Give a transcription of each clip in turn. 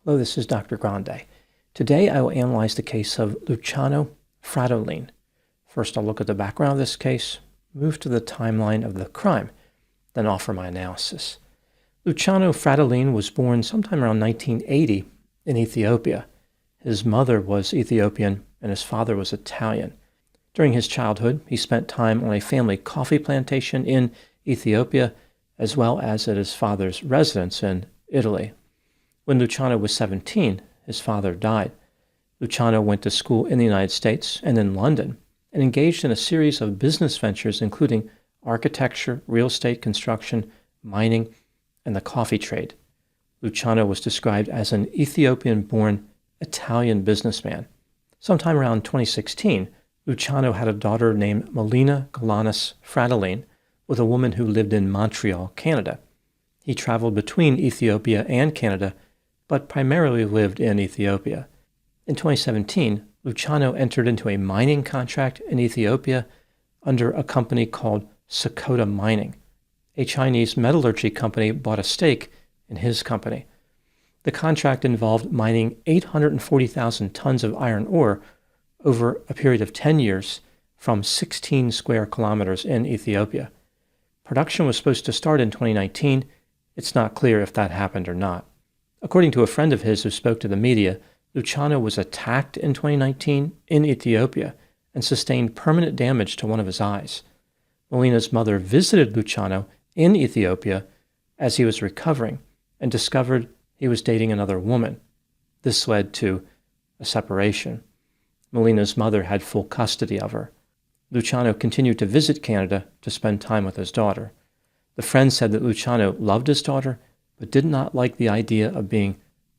Hello, this is Dr. Grande. Today I will analyze the case of Luciano Frattolin. First I'll look at the background of this case, move to the timeline of the crime, then offer my analysis. Luciano Frattolin was born sometime around 1980 in Ethiopia. His mother was Ethiopian and his father was Italian. During his childhood, he spent time on a family coffee plantation in Ethiopia, as well as at his father's residence in Italy. When Luciano was 17, his father died. Luciano went to school in the United States and in London and engaged in a series of business ventures including architecture, real estate construction, mining, and the coffee trade. Luciano was described as an Ethiopian-born Italian businessman. Sometime around 2016, Luciano had a daughter named Melina Galanis Frattolin with a woman who lived in Montreal, Canada. He traveled between Ethiopia and Canada, but primarily lived in Ethiopia. In 2017, Luciano entered into a mining contract in Ethiopia under a company called Sakota Mining. A Chinese metallurgy company bought a stake in his company. The contract involved mining 840,000 tons of iron ore over a period of 10 years from 16 square kilometers in Ethiopia. Production was supposed to start in 2019. It's not clear if that happened or not. According to a friend of his who spoke to the media, Luciano was attacked in 2019 in Ethiopia and sustained permanent damage to one of his eyes. Melina's mother visited Luciano in Ethiopia as he was recovering and discovered he was dating another woman. This led to a separation. Melina's mother had full custody of her. Luciano continued to visit Canada to spend time with his daughter. The friend said that Luciano loved his daughter, but did not like the idea of being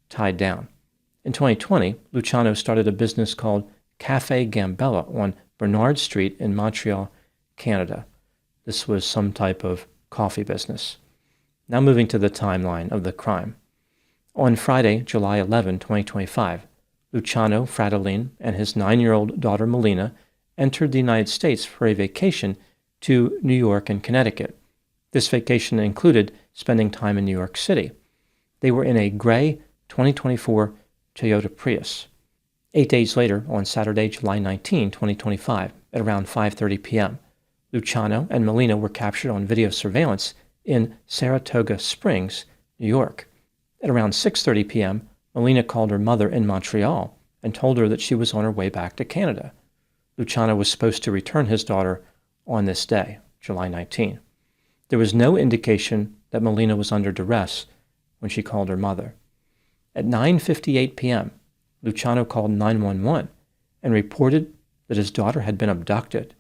tied down. In 2020, Luciano started a business called Café Gambella on Bernard Street in Montreal, Canada. This was some type of coffee business. Now moving to the timeline of the crime. On Friday, July 11, 2025, Luciano Frattolin and his 9-year-old daughter Melina entered the United States for a vacation to New York and Connecticut. This vacation included spending time in New York City. They were in a gray 2024 Toyota Prius. 8 days later, on Saturday, July 19, 2025, at around 5:30 p.m., Luciano and Melina were captured on video surveillance in Saratoga Springs, New York. At around 6:30 p.m., Melina called her mother in Montreal and told her that she was on her way back to Canada. Luciano was supposed to return his daughter on this day, July 19. There was no indication that Melina was under duress when she called her mother. At 9:58 p.m., Luciano called 911 and reported that his daughter had been abducted.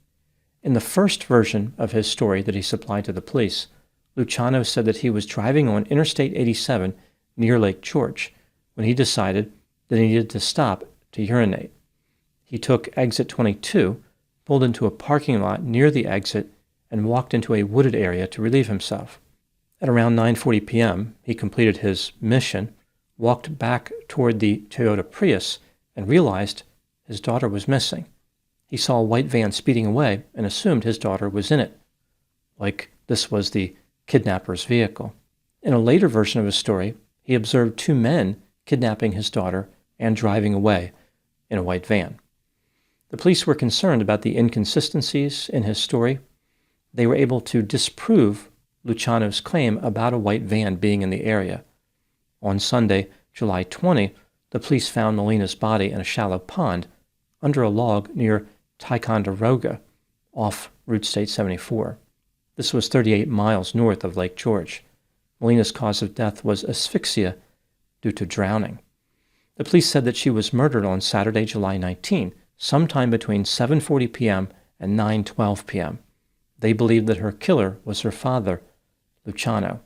In the first version of his story that he supplied to the police, Luciano said that he was driving on Interstate 87 near Lake George when he decided that he needed to stop to urinate. He took exit 22, pulled into a parking lot near the exit, and walked into a wooded area to relieve himself. At around 9:40 p.m., he completed his mission, walked back toward the Toyota Prius, and realized his daughter was missing. He saw a white van speeding away and assumed his daughter was in it, like this was the kidnapper's vehicle. In a later version of his story, he observed 2 men kidnapping his daughter and driving away in a white van. The police were concerned about the inconsistencies in his story. They were able to disprove Luciano's claim about a white van being in the area. On Sunday, July 20, the police found Melina's body in a shallow pond under a log near Ticonderoga, off Route State 74. This was 38 miles north of Lake George. Melina's cause of death was asphyxia due to drowning. The police said that she was murdered on Saturday, July 19, sometime between 7:40 p.m. and 9:12 p.m. They believed that her killer was her father, Luciano.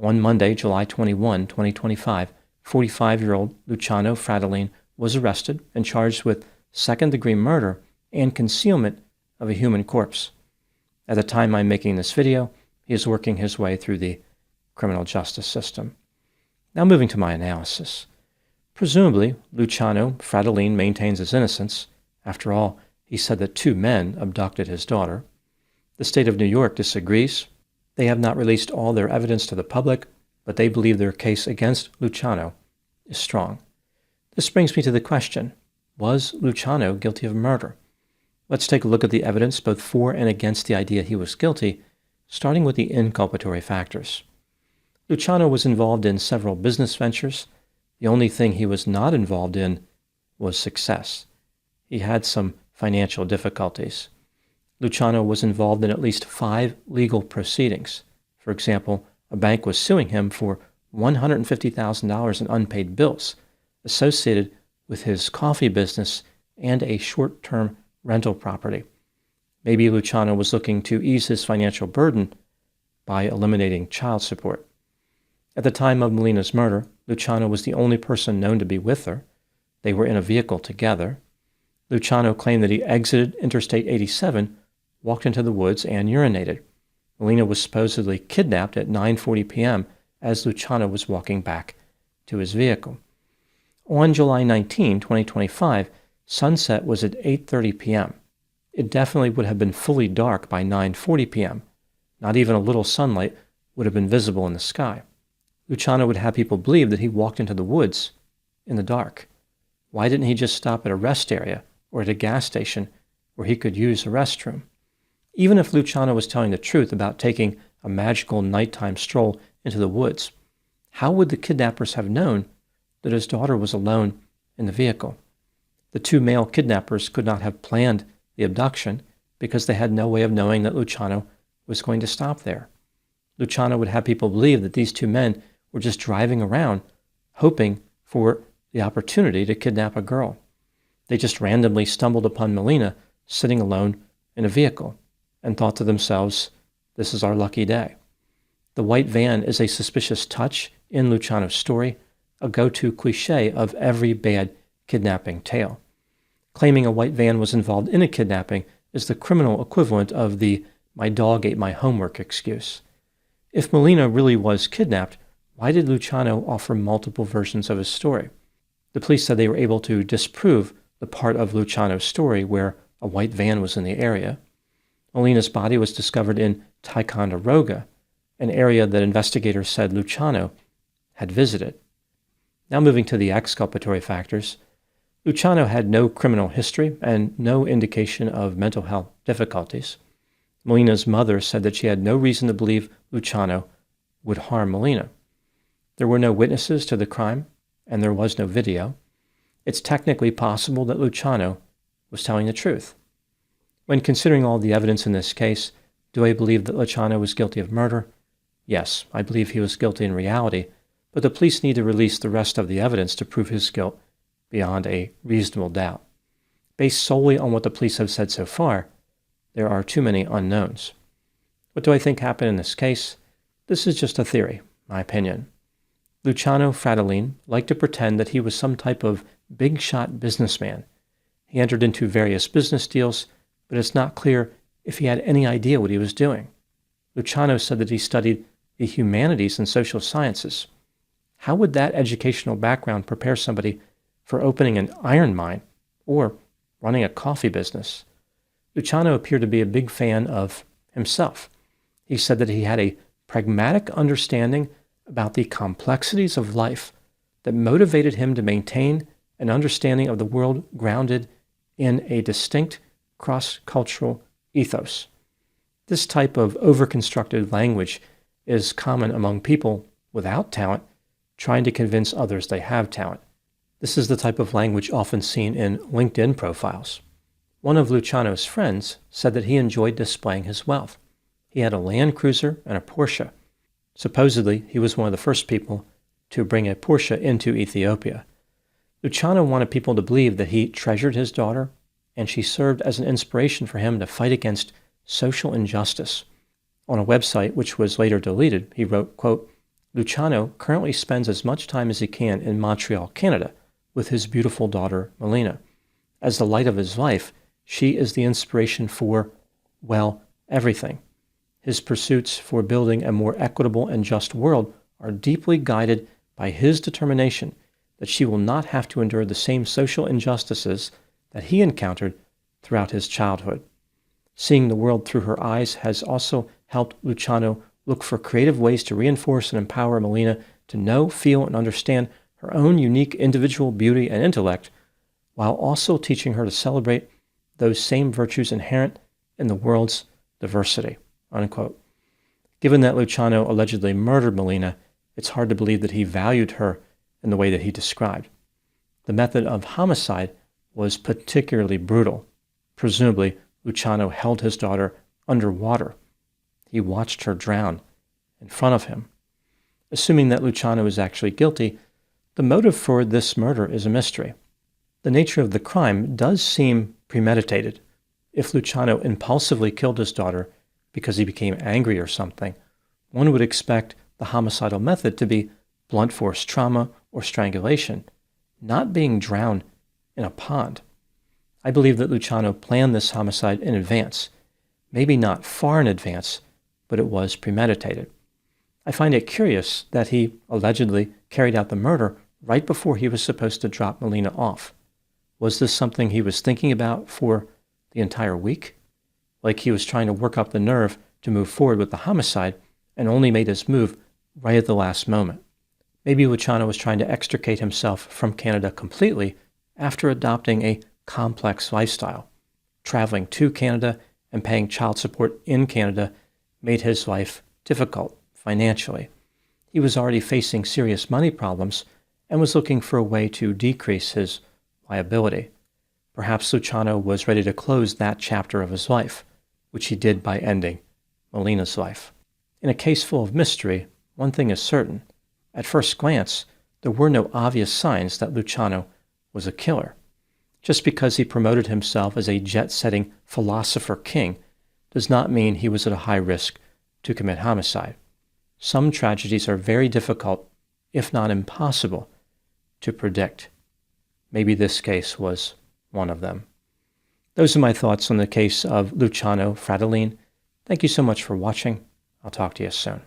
On Monday, July 21, 2025, 45-year-old Luciano Frattolin was arrested and charged with second-degree murder and concealment of a human corpse. At the time I'm making this video, he is working his way through the criminal justice system. Now moving to my analysis. Presumably, Luciano Frattolin maintains his innocence. After all, he said that 2 men abducted his daughter. The state of New York disagrees. They have not released all their evidence to the public, but they believe their case against Luciano is strong. This brings me to the question, was Luciano guilty of murder? Let's take a look at the evidence both for and against the idea he was guilty, starting with the inculpatory factors. Luciano was involved in several business ventures. The only thing he was not involved in was success. He had some financial difficulties. Luciano was involved in at least 5 legal proceedings. For example, a bank was suing him for $150,000 in unpaid bills associated with his coffee business and a short-term rental property. Maybe Luciano was looking to ease his financial burden by eliminating child support. At the time of Melina's murder, Luciano was the only person known to be with her. They were in a vehicle together. Luciano claimed that he exited Interstate 87, walked into the woods, and urinated. Melina was supposedly kidnapped at 9:40 p.m. as Luciano was walking back to his vehicle. On July 19, 2025, sunset was at 8:30 p.m. It definitely would have been fully dark by 9:40 p.m. Not even a little sunlight would have been visible in the sky. Luciano would have people believe that he walked into the woods in the dark. Why didn't he just stop at a rest area or at a gas station where he could use a restroom? Even if Luciano was telling the truth about taking a magical nighttime stroll into the woods, how would the kidnappers have known that his daughter was alone in the vehicle? The 2 male kidnappers could not have planned the abduction because they had no way of knowing that Luciano was going to stop there. Luciano would have people believe that these 2 men were just driving around hoping for the opportunity to kidnap a girl. They just randomly stumbled upon Melina sitting alone in a vehicle and thought to themselves, this is our lucky day. The white van is a suspicious touch in Luciano's story, a go-to cliche of every bad kidnapping tale. Claiming a white van was involved in a kidnapping is the criminal equivalent of the "my dog ate my homework" excuse. If Melina really was kidnapped, why did Luciano offer multiple versions of his story? The police said they were able to disprove the part of Luciano's story where a white van was in the area. Melina's body was discovered in Ticonderoga, an area that investigators said Luciano had visited. Now moving to the exculpatory factors, Luciano had no criminal history and no indication of mental health difficulties. Melina's mother said that she had no reason to believe Luciano would harm Melina. There were no witnesses to the crime, and there was no video. It's technically possible that Luciano was telling the truth. When considering all the evidence in this case, do I believe that Luciano was guilty of murder? Yes, I believe he was guilty in reality, but the police need to release the rest of the evidence to prove his guilt beyond a reasonable doubt. Based solely on what the police have said so far, there are too many unknowns. What do I think happened in this case? This is just a theory, my opinion. Luciano Frattolin liked to pretend that he was some type of big-shot businessman. He entered into various business deals, but it's not clear if he had any idea what he was doing. Luciano said that he studied the humanities and social sciences. How would that educational background prepare somebody for opening an iron mine or running a coffee business? Luciano appeared to be a big fan of himself. He said that he had a pragmatic understanding about the complexities of life that motivated him to maintain an understanding of the world grounded in a distinct cross-cultural ethos. This type of overconstructed language is common among people without talent trying to convince others they have talent. This is the type of language often seen in LinkedIn profiles. One of Luciano's friends said that he enjoyed displaying his wealth. He had a Land Cruiser and a Porsche. Supposedly, he was one of the first people to bring a Porsche into Ethiopia. Luciano wanted people to believe that he treasured his daughter, and she served as an inspiration for him to fight against social injustice. On a website, which was later deleted, he wrote, quote, "Luciano currently spends as much time as he can in Montreal, Canada, with his beautiful daughter, Melina. As the light of his life, she is the inspiration for, well, everything. His pursuits for building a more equitable and just world are deeply guided by his determination that she will not have to endure the same social injustices that he encountered throughout his childhood. Seeing the world through her eyes has also helped Luciano look for creative ways to reinforce and empower Melina to know, feel, and understand her own unique individual beauty and intellect, while also teaching her to celebrate those same virtues inherent in the world's diversity." Unquote. Given that Luciano allegedly murdered Melina, it's hard to believe that he valued her in the way that he described. The method of homicide was particularly brutal. Presumably, Luciano held his daughter underwater. He watched her drown in front of him. Assuming that Luciano is actually guilty, the motive for this murder is a mystery. The nature of the crime does seem premeditated. If Luciano impulsively killed his daughter because he became angry or something, one would expect the homicidal method to be blunt force trauma or strangulation, not being drowned in a pond. I believe that Luciano planned this homicide in advance, maybe not far in advance, but it was premeditated. I find it curious that he allegedly carried out the murder right before he was supposed to drop Melina off. Was this something he was thinking about for the entire week? Like he was trying to work up the nerve to move forward with the homicide and only made his move right at the last moment. Maybe Luciano was trying to extricate himself from Canada completely after adopting a complex lifestyle. Traveling to Canada and paying child support in Canada made his life difficult financially. He was already facing serious money problems and was looking for a way to decrease his liability. Perhaps Luciano was ready to close that chapter of his life, which he did by ending Melina's life. In a case full of mystery, one thing is certain. At first glance, there were no obvious signs that Luciano was a killer. Just because he promoted himself as a jet-setting philosopher king does not mean he was at a high risk to commit homicide. Some tragedies are very difficult, if not impossible, to predict. Maybe this case was one of them. Those are my thoughts on the case of Luciano Frattolin. Thank you so much for watching. I'll talk to you soon.